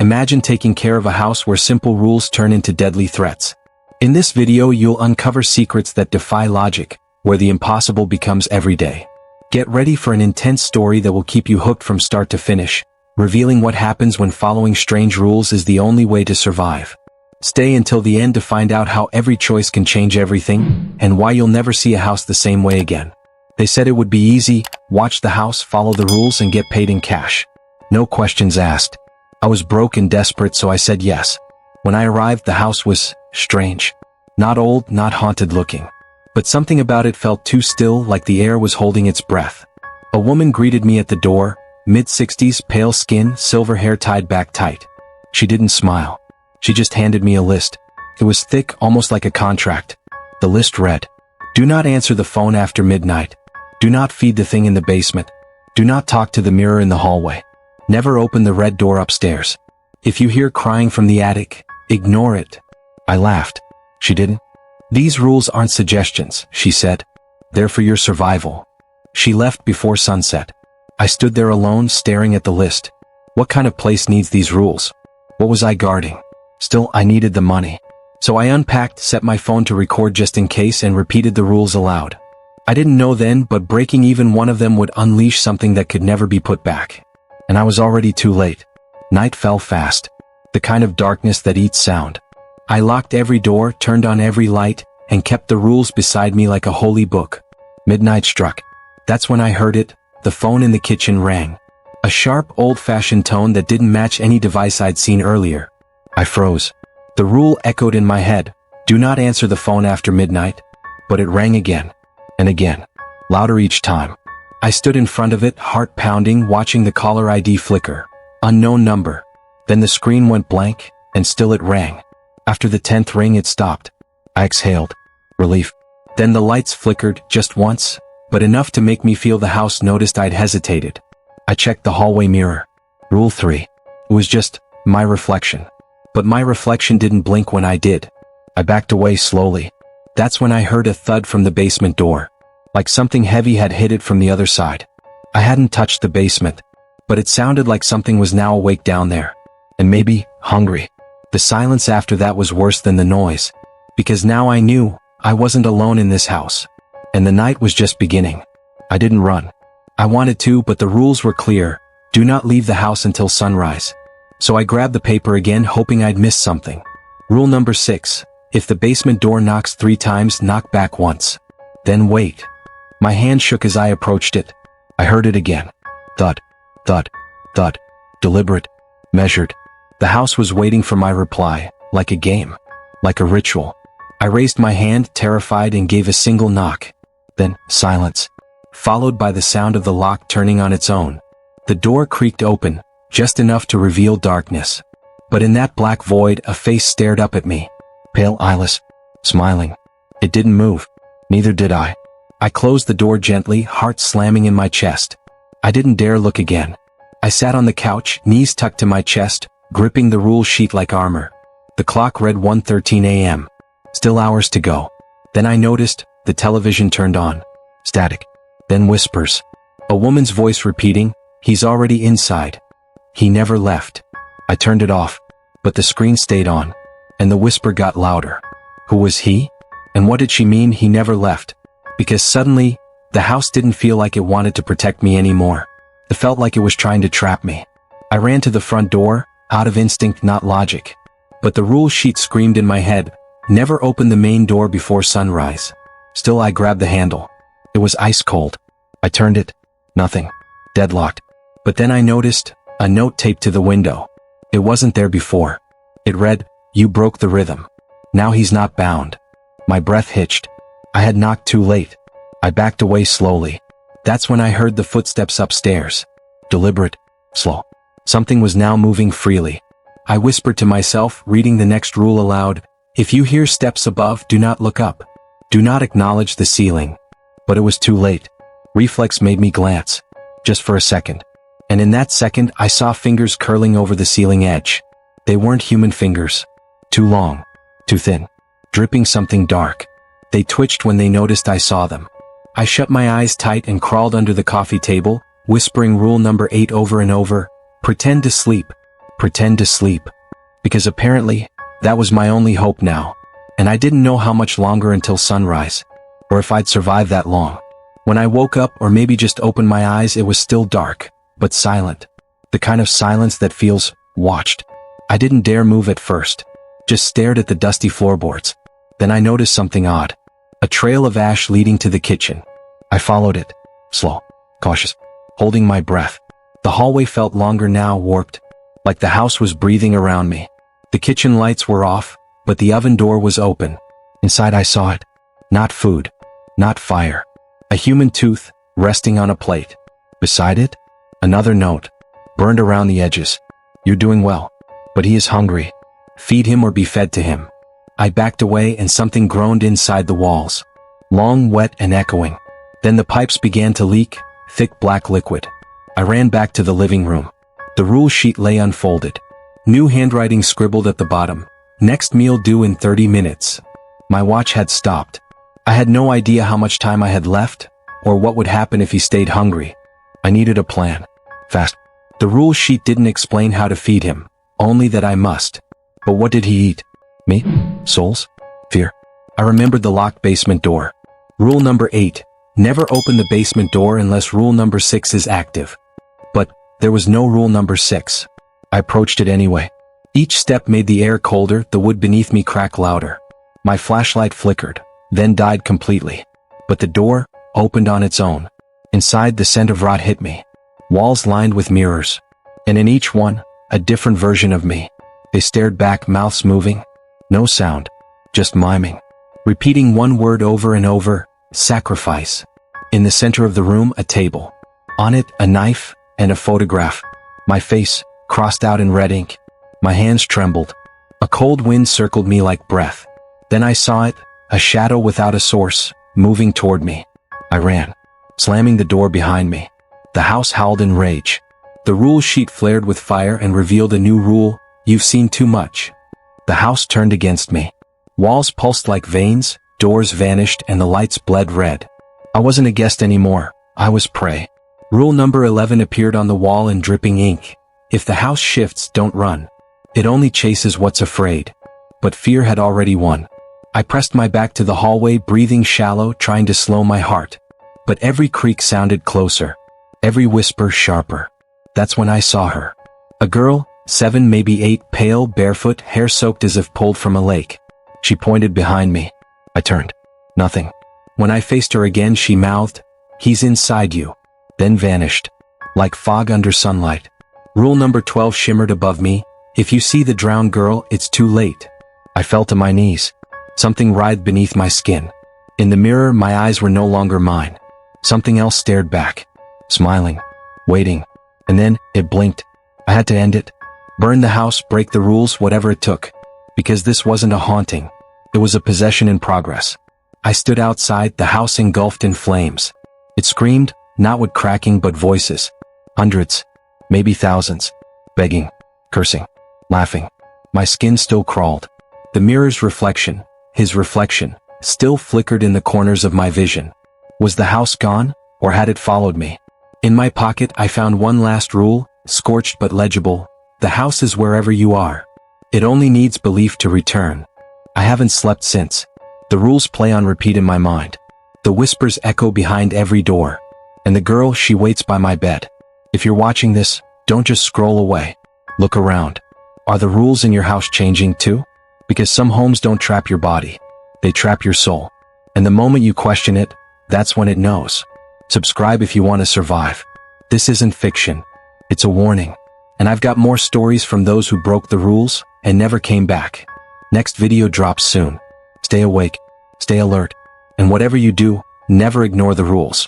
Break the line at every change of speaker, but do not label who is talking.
Imagine taking care of a house where simple rules turn into deadly threats. In this video you'll uncover secrets that defy logic, where the impossible becomes everyday. Get ready for an intense story that will keep you hooked from start to finish, revealing what happens when following strange rules is the only way to survive. Stay until the end to find out how every choice can change everything, and why you'll never see a house the same way again. They said it would be easy: watch the house, follow the rules, and get paid in cash. No questions asked. I was broke and desperate, so I said yes. When I arrived, the house was strange. Not old, not haunted looking. But something about it felt too still, like the air was holding its breath. A woman greeted me at the door, mid-60s, pale skin, silver hair tied back tight. She didn't smile. She just handed me a list. It was thick, almost like a contract. The list read, "Do not answer the phone after midnight. Do not feed the thing in the basement. Do not talk to the mirror in the hallway. Never open the red door upstairs. If you hear crying from the attic, ignore it." I laughed. She didn't. "These rules aren't suggestions," she said. "They're for your survival." She left before sunset. I stood there alone, staring at the list. What kind of place needs these rules? What was I guarding? Still, I needed the money. So I unpacked, set my phone to record just in case, and repeated the rules aloud. I didn't know then, but breaking even one of them would unleash something that could never be put back. And I was already too late. Night fell fast. The kind of darkness that eats sound. I locked every door, turned on every light, and kept the rules beside me like a holy book. Midnight struck. That's when I heard it. The phone in the kitchen rang. A sharp, old-fashioned tone that didn't match any device I'd seen earlier. I froze. The rule echoed in my head: do not answer the phone after midnight. But it rang again. And again. Louder each time. I stood in front of it, heart pounding, watching the caller ID flicker. Unknown number. Then the screen went blank, and still it rang. After the 10th ring it stopped. I exhaled. Relief. Then the lights flickered, just once, but enough to make me feel the house noticed I'd hesitated. I checked the hallway mirror. Rule 3. It was just my reflection. But my reflection didn't blink when I did. I backed away slowly. That's when I heard a thud from the basement door. Like something heavy had hit it from the other side. I hadn't touched the basement, but it sounded like something was now awake down there. And maybe hungry. The silence after that was worse than the noise, because now I knew I wasn't alone in this house. And the night was just beginning. I didn't run. I wanted to, but the rules were clear: do not leave the house until sunrise. So I grabbed the paper again, hoping I'd missed something. Rule number 6. If the basement door knocks 3 times, knock back once. Then wait. My hand shook as I approached it. I heard it again. Thud. Thud. Thud. Deliberate. Measured. The house was waiting for my reply, like a game. Like a ritual. I raised my hand, terrified, and gave a single knock. Then, silence. Followed by the sound of the lock turning on its own. The door creaked open, just enough to reveal darkness. But in that black void, a face stared up at me. Pale, eyeless. Smiling. It didn't move. Neither did I. I closed the door gently, heart slamming in my chest. I didn't dare look again. I sat on the couch, knees tucked to my chest, gripping the rule sheet like armor. The clock read 1:13 a.m. Still hours to go. Then I noticed, the television turned on. Static. Then whispers. A woman's voice repeating, "He's already inside. He never left." I turned it off. But the screen stayed on. And the whisper got louder. Who was he? And what did she mean, he never left? Because suddenly, the house didn't feel like it wanted to protect me anymore. It felt like it was trying to trap me. I ran to the front door, out of instinct, not logic. But the rule sheet screamed in my head: never open the main door before sunrise. Still, I grabbed the handle. It was ice cold. I turned it. Nothing. Deadlocked. But then I noticed a note taped to the window. It wasn't there before. It read, "You broke the rhythm. Now he's not bound." My breath hitched. I had knocked too late. I backed away slowly. That's when I heard the footsteps upstairs. Deliberate. Slow. Something was now moving freely. I whispered to myself, reading the next rule aloud: if you hear steps above, do not look up. Do not acknowledge the ceiling. But it was too late. Reflex made me glance. Just for a second. And in that second, I saw fingers curling over the ceiling edge. They weren't human fingers. Too long. Too thin. Dripping something dark. They twitched when they noticed I saw them. I shut my eyes tight and crawled under the coffee table, whispering rule number 8 over and over: pretend to sleep. pretend to sleep. Because apparently, that was my only hope now. And I didn't know how much longer until sunrise, or if I'd survive that long. When I woke up or maybe just opened my eyes, it was still dark, but silent. The kind of silence that feels watched. I didn't dare move at first, just stared at the dusty floorboards. Then I noticed something odd. A trail of ash leading to the kitchen. I followed it, slow, cautious, holding my breath. The hallway felt longer now, warped, like the house was breathing around me. The kitchen lights were off, but the oven door was open. Inside I saw it. Not food, not fire. A human tooth, resting on a plate. Beside it, another note, burned around the edges. You're doing well, but he is hungry. Feed him or be fed to him. I backed away and something groaned inside the walls. Long, wet, and echoing. Then the pipes began to leak, thick black liquid. I ran back to the living room. The rule sheet lay unfolded. New handwriting scribbled at the bottom. Next meal due in 30 minutes. My watch had stopped. I had no idea how much time I had left, or what would happen if he stayed hungry. I needed a plan. Fast. The rule sheet didn't explain how to feed him, only that I must. But what did he eat? Meat? Souls? Fear? I remembered the locked basement door. Rule number 8. Never open the basement door unless rule number 6 is active. But there was no rule number 6. I approached it anyway. Each step made the air colder, the wood beneath me crack louder. My flashlight flickered, then died completely. But the door opened on its own. Inside, the scent of rot hit me. Walls lined with mirrors. And in each one, a different version of me. They stared back, mouths moving. No sound, just miming. Repeating one word over and over, sacrifice. In the center of the room, a table. On it, a knife and a photograph. My face, crossed out in red ink. My hands trembled. A cold wind circled me like breath. Then I saw it, a shadow without a source, moving toward me. I ran, slamming the door behind me. The house howled in rage. The rule sheet flared with fire and revealed a new rule: you've seen too much. The house turned against me. Walls pulsed like veins, doors vanished, and the lights bled red. I wasn't a guest anymore. I was prey. Rule number 11 appeared on the wall in dripping ink. If the house shifts, don't run. It only chases what's afraid. But fear had already won. I pressed my back to the hallway, breathing shallow, trying to slow my heart. But every creak sounded closer. Every whisper sharper. That's when I saw her. A girl, 7, maybe 8, pale, barefoot, hair soaked as if pulled from a lake. She pointed behind me. I turned. Nothing. When I faced her again, she mouthed, "He's inside you." Then vanished. Like fog under sunlight. Rule number 12 shimmered above me. If you see the drowned girl, it's too late. I fell to my knees. Something writhed beneath my skin. In the mirror, my eyes were no longer mine. Something else stared back. Smiling. Waiting. And then, it blinked. I had to end it. Burn the house, break the rules, whatever it took. Because this wasn't a haunting. It was a possession in progress. I stood outside, the house engulfed in flames. It screamed, not with cracking but voices. Hundreds. Maybe thousands. Begging. Cursing. Laughing. My skin still crawled. The mirror's reflection, his reflection, still flickered in the corners of my vision. Was the house gone, or had it followed me? In my pocket, I found one last rule, scorched but legible. The house is wherever you are. It only needs belief to return. I haven't slept since. The rules play on repeat in my mind. The whispers echo behind every door. And the girl, she waits by my bed. If you're watching this, don't just scroll away. Look around. Are the rules in your house changing too? Because some homes don't trap your body. They trap your soul. And the moment you question it, that's when it knows. Subscribe if you want to survive. This isn't fiction. It's a warning. And I've got more stories from those who broke the rules and never came back. Next video drops soon. Stay awake, stay alert, and whatever you do, never ignore the rules.